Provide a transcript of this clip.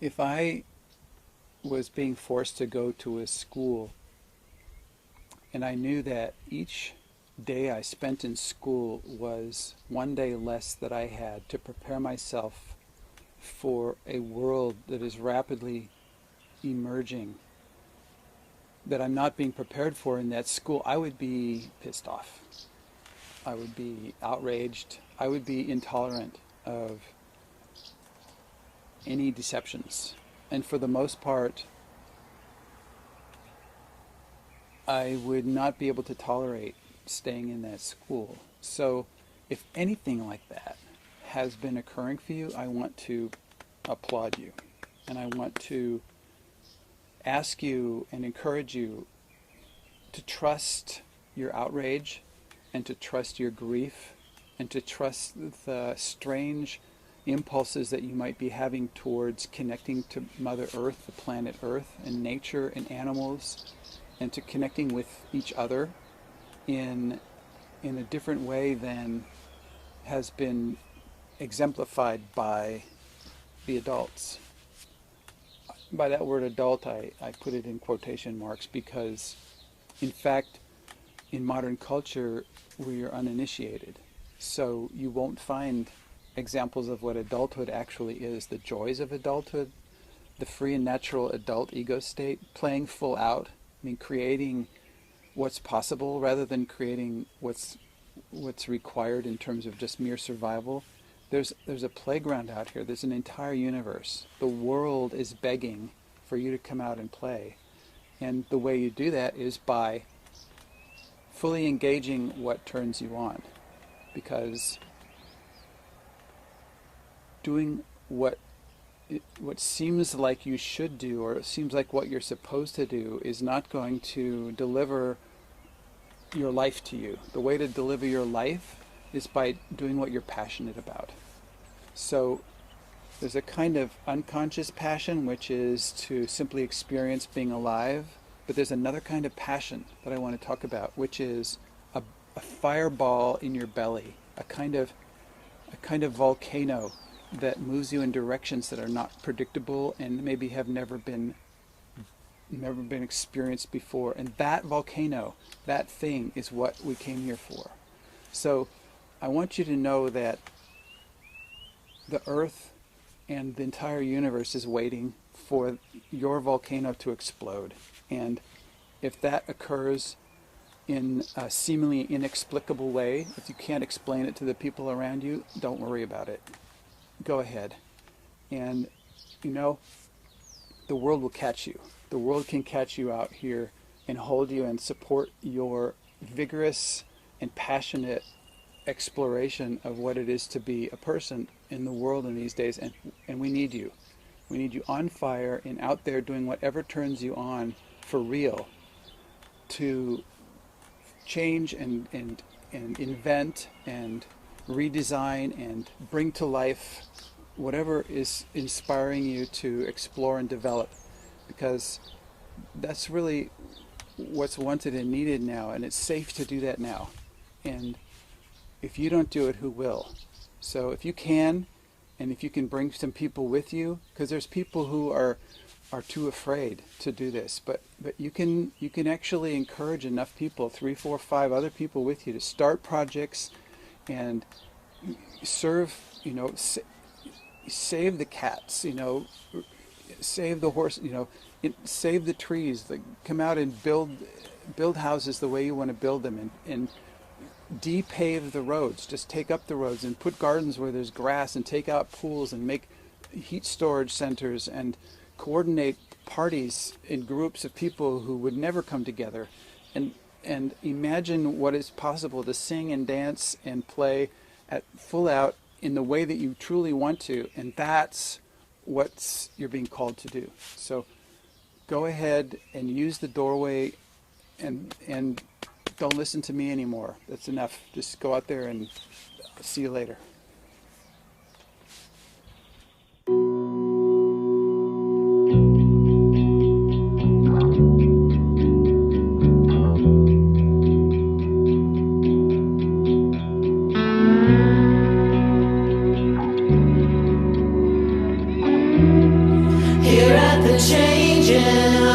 If I was being forced to go to a school and I knew that each day I spent in school was one day less that I had to prepare myself for a world that is rapidly emerging, that I'm not being prepared for in that school, I would be pissed off. I would be outraged. I would be intolerant of any deceptions. And for the most part, I would not be able to tolerate staying in that school. So if anything like that has been occurring for you, I want to applaud you. And I want to ask you and encourage you to trust your outrage and to trust your grief and to trust the strange impulses that you might be having towards connecting to Mother Earth, the planet Earth, and nature and animals, and to connecting with each other in a different way than has been exemplified by the adults. By that word adult, I put it in quotation marks because, in fact, in modern culture, we are uninitiated. So you won't find examples of what adulthood actually is, the joys of adulthood, the free and natural adult ego state, playing full out, creating what's possible rather than creating what's required in terms of just mere survival. There's a playground out here. There's an entire universe. The world is begging for you to come out and play. And the way you do that is by fully engaging what turns you on. Because doing what seems like you should do, or it seems like what you're supposed to do, is not going to deliver your life to you. The way to deliver your life is by doing what you're passionate about. So there's a kind of unconscious passion, which is to simply experience being alive. But there's another kind of passion that I want to talk about, which is a fireball in your belly, a kind of volcano that moves you in directions that are not predictable and maybe have never been experienced before. And that volcano, that thing, is what we came here for. So I want you to know that the Earth and the entire universe is waiting for your volcano to explode. And if that occurs in a seemingly inexplicable way, if you can't explain it to the people around you, don't worry about it. Go ahead. And, the world will catch you. The world can catch you out here and hold you and support your vigorous and passionate exploration of what it is to be a person in the world in these days. And we need you. We need you on fire and out there doing whatever turns you on for real to change and invent and redesign and bring to life whatever is inspiring you to explore and develop, because that's really what's wanted and needed now, and it's safe to do that now. And if you don't do it, who will? So if you can, and if you can bring some people with you, because there's people who are too afraid to do this, but you can actually encourage enough people, 3, 4, 5 other people with you, to start projects and serve, save the cats, save the horse, save the trees, come out and build houses the way you want to build them, and de-pave the roads. Just take up the roads and put gardens where there's grass, and take out pools and make heat storage centers, and coordinate parties in groups of people who would never come together, and imagine what is possible to sing and dance and play at full out in the way that you truly want to. And that's what you're being called to do. So go ahead and use the doorway, and don't listen to me anymore. That's enough. Just go out there, and see you later. Imagine